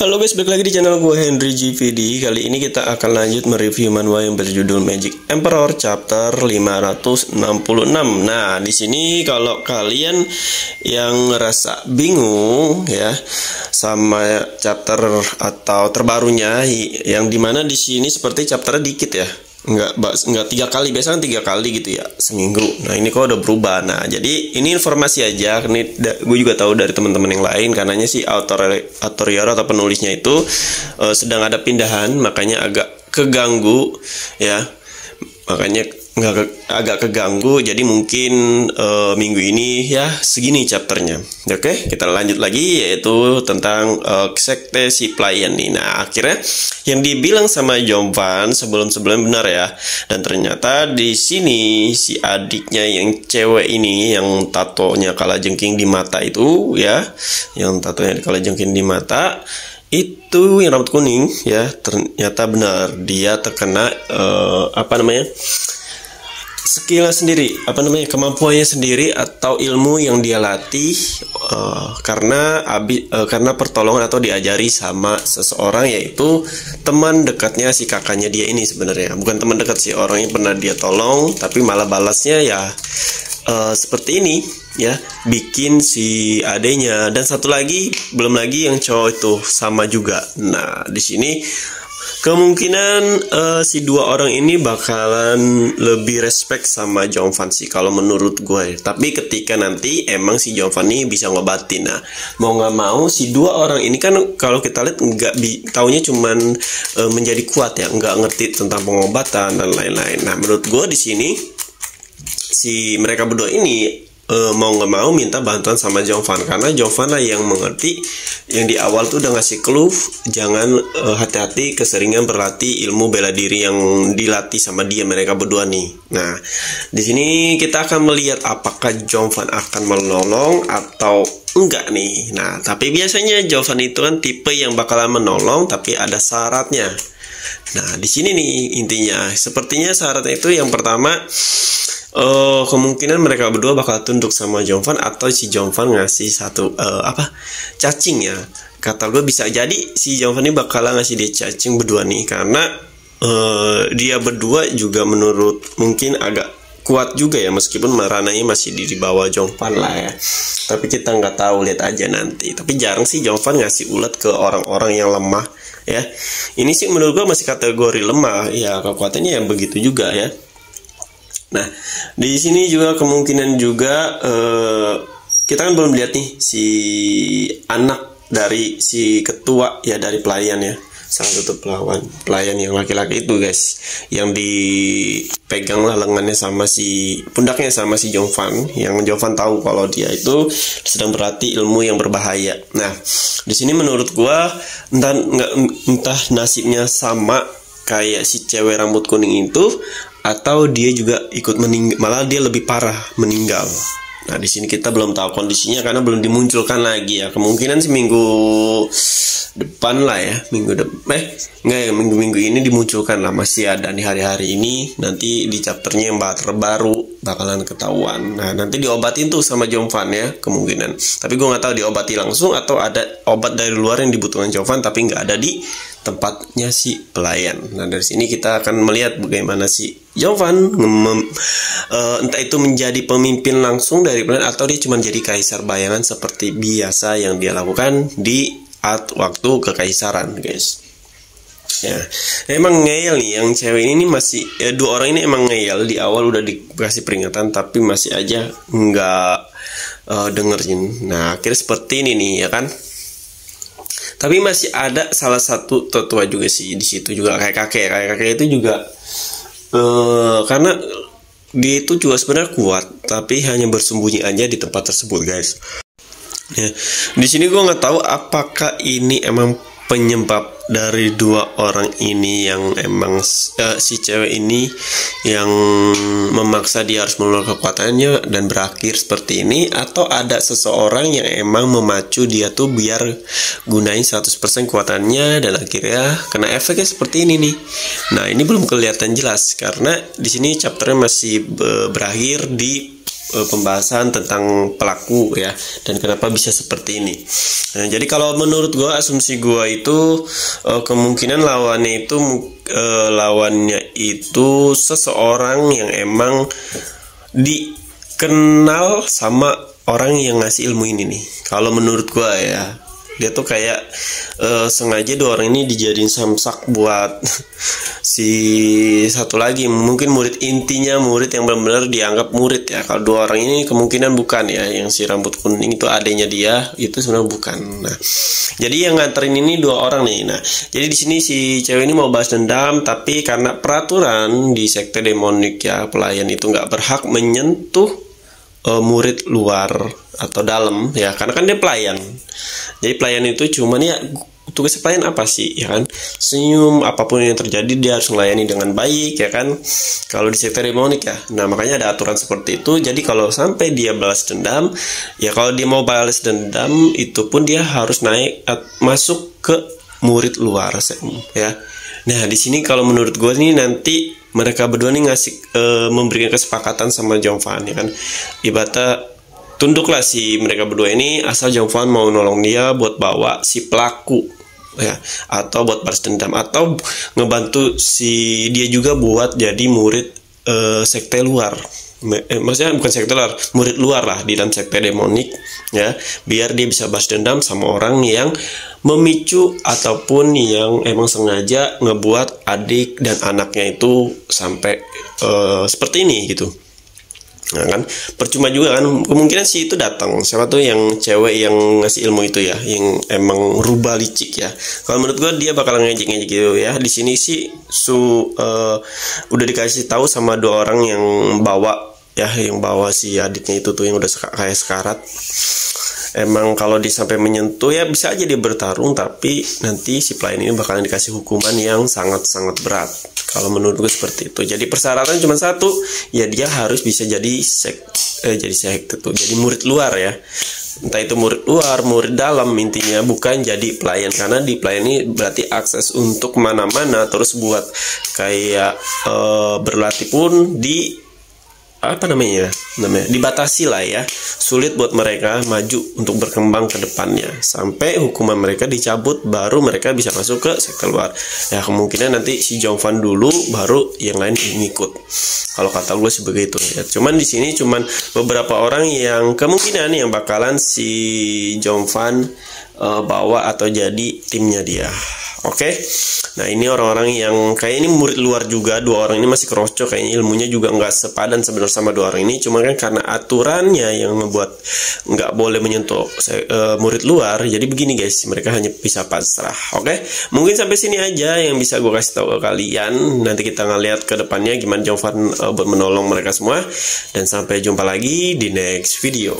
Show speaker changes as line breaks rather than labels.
Halo guys, balik lagi di channel gue Henry GVD. Kali ini kita akan lanjut mereview manhwa yang berjudul Magic Emperor chapter 566. Nah, di sini kalau kalian yang ngerasa bingung ya sama chapter atau terbarunya, yang dimana di sini seperti chapternya dikit ya. Enggak 3 kali, biasanya 3 kali gitu ya seminggu. Nah ini kok udah berubah. Nah jadi ini informasi aja. Ini gue juga tahu dari teman-teman yang lain, karenanya si author atau penulisnya itu sedang ada pindahan, makanya agak keganggu ya. Makanya agak keganggu. Jadi mungkin minggu ini ya segini chapternya. Oke, kita lanjut lagi, yaitu tentang sekte si pelayan nih. Nah akhirnya yang dibilang sama Jovan sebelum-sebelum benar ya. Dan ternyata di sini si adiknya yang cewek ini, yang tatonya kalajengking di mata itu ya, yang tatonya kalajengking di mata itu, yang rambut kuning ya, ternyata benar dia terkena skillnya sendiri, kemampuannya sendiri atau ilmu yang dia latih karena pertolongan atau diajari sama seseorang, yaitu teman dekatnya si kakaknya dia ini. Sebenarnya bukan teman dekat sih, orang yang pernah dia tolong, tapi malah balasnya ya seperti ini ya, bikin si adenya. Dan satu lagi, belum lagi yang cowok itu sama juga. Nah di sini kemungkinan si dua orang ini bakalan lebih respect sama Jovan sih kalau menurut gue. Tapi ketika nanti emang si Jovan ini bisa ngobatin, nah mau nggak mau si dua orang ini kan kalau kita lihat nggak taunya cuman menjadi kuat ya, nggak ngerti tentang pengobatan dan lain-lain. Nah menurut gue di sini si mereka berdua ini mau nggak mau minta bantuan sama Jovan, karena Jovan lah yang mengerti, yang di awal tuh udah ngasih clue jangan hati-hati keseringan berlatih ilmu bela diri yang dilatih sama dia, mereka berdua nih. Nah di sini kita akan melihat apakah Jovan akan menolong atau enggak nih. Nah tapi biasanya Jovan itu kan tipe yang bakalan menolong tapi ada syaratnya. Nah di sini nih intinya, sepertinya syaratnya itu yang pertama, kemungkinan mereka berdua bakal tunduk sama Jovan, atau si Jovan ngasih satu cacing ya. Kata gue bisa jadi si Jovan ini bakalan ngasih dia cacing berdua nih, karena dia berdua juga menurut mungkin agak kuat juga ya, meskipun rananya masih di bawah Jovan lah ya. Tapi kita nggak tahu, lihat aja nanti. Tapi jarang sih Jovan ngasih ulat ke orang-orang yang lemah ya. Ini sih menurut gue masih kategori lemah ya, kekuatannya yang begitu juga ya. Nah, di sini juga kemungkinan juga kita kan belum lihat nih si anak dari si ketua ya, dari pelayan ya, salah satu pelayan yang laki-laki itu guys, yang dipegang lah lengannya sama si pundaknya sama si Jovan, yang Jovan tahu kalau dia itu sedang berlatih ilmu yang berbahaya. Nah, di sini menurut gua entah nasibnya sama kayak si cewek rambut kuning itu, atau dia juga ikut meninggal, malah dia lebih parah meninggal. Nah di sini kita belum tahu kondisinya karena belum dimunculkan lagi ya. Kemungkinan sih minggu depan lah ya, minggu ini dimunculkan lah, masih ada nih hari-hari ini. Nanti di chapternya yang terbaru bakalan ketahuan. Nah nanti diobatin tuh sama Jovan ya kemungkinan. Tapi gue nggak tahu diobati langsung atau ada obat dari luar yang dibutuhkan Jovan tapi nggak ada di tempatnya si pelayan. Nah dari sini kita akan melihat bagaimana si Jovan entah itu menjadi pemimpin langsung dari pelayan atau dia cuma jadi kaisar bayangan seperti biasa yang dia lakukan di waktu kekaisaran guys. Ya, emang ngeyel nih yang cewek ini masih dua orang ini emang ngeyel. Di awal udah dikasih peringatan tapi masih aja nggak dengerin. Nah akhirnya seperti ini nih ya kan. Tapi masih ada salah satu tetua juga sih di situ juga, kayak kakek itu juga karena dia itu juga sebenarnya kuat tapi hanya bersembunyi aja di tempat tersebut guys. Ya, di sini gue nggak tahu apakah ini emang penyebab dari dua orang ini yang emang si cewek ini yang memaksa dia harus mengeluarkan kekuatannya dan berakhir seperti ini, atau ada seseorang yang emang memacu dia tuh biar gunain 100% kekuatannya dan akhirnya kena efeknya seperti ini nih. Nah ini belum kelihatan jelas karena di sini chapternya masih berakhir di pembahasan tentang pelaku ya, dan kenapa bisa seperti ini. Nah, jadi kalau menurut gue, asumsi gue itu kemungkinan lawannya itu seseorang yang emang dikenal sama orang yang ngasih ilmu ini nih. Kalau menurut gue ya, dia tuh kayak sengaja dua orang ini dijadiin samsak buat si satu lagi, mungkin murid intinya, murid yang benar-benar dianggap murid ya. Kalau dua orang ini kemungkinan bukan ya, yang si rambut kuning itu adanya dia, itu sebenarnya bukan. Nah, jadi yang nganterin ini dua orang nih. Nah, jadi di sini si cewek ini mau balas dendam, tapi karena peraturan di sekte demonik ya, pelayan itu nggak berhak menyentuh murid luar atau dalam ya, karena kan dia pelayan. Jadi pelayan itu cuman ya, tugas pelayan apa sih ya kan, senyum, apapun yang terjadi dia harus melayani dengan baik ya kan, kalau di sekte demonik ya. Nah, makanya ada aturan seperti itu. Jadi kalau sampai dia balas dendam ya, kalau dia mau balas dendam itu pun dia harus masuk ke murid luar ya. Nah, di sini kalau menurut gue nih, nanti mereka berdua nih memberikan kesepakatan sama Jongvan ya kan, ibaratnya tunduklah si mereka berdua ini asal Jongvan mau nolong dia buat bawa si pelaku ya, atau buat balas dendam, atau ngebantu si dia juga buat jadi murid sekte luar. Maksudnya bukan sekte luar, murid luar lah di dalam sekte demonik ya, biar dia bisa balas dendam sama orang yang memicu ataupun yang emang sengaja ngebuat adik dan anaknya itu sampai seperti ini gitu. Nah kan, percuma juga kan, kemungkinan sih itu datang siapa tuh yang cewek yang ngasih ilmu itu ya, yang emang rubah licik ya. Kalau menurut gue dia bakal ngejek-ngejek gitu ya. Di sini sih udah dikasih tahu sama dua orang yang bawa ya, yang bawa si adiknya itu tuh yang udah kayak sekarat. Emang kalau dia sampai menyentuh ya bisa aja dia bertarung, tapi nanti si pelayan ini bakalan dikasih hukuman yang sangat-sangat berat. Kalau menurut gue seperti itu. Jadi persyaratan cuma satu, ya dia harus bisa jadi sekte tuh, jadi murid luar ya. Entah itu murid luar, murid dalam, intinya bukan jadi pelayan. Karena di pelayan ini berarti akses untuk mana-mana, terus buat kayak berlatih pun dibatasi lah ya, sulit buat mereka maju untuk berkembang ke depannya sampai hukuman mereka dicabut, baru mereka bisa masuk ke sekte luar ya. Kemungkinan nanti si Jongvan dulu, baru yang lain ngikut, kalau kata gue sih begitu ya. Cuman di sini cuman beberapa orang yang kemungkinan yang bakalan si Jongvan bawa atau jadi timnya dia. Oke. Nah, ini orang-orang yang kayak ini murid luar juga. Dua orang ini masih kerocok, kayaknya ilmunya juga nggak sepadan sebenarnya sama dua orang ini. Cuma kan karena aturannya yang membuat nggak boleh menyentuh murid luar. Jadi begini guys, mereka hanya bisa pasrah. Oke. Mungkin sampai sini aja yang bisa gue kasih tahu ke kalian. Nanti kita ngeliat ke depannya gimana Jongvan buat menolong mereka semua. Dan sampai jumpa lagi di next video.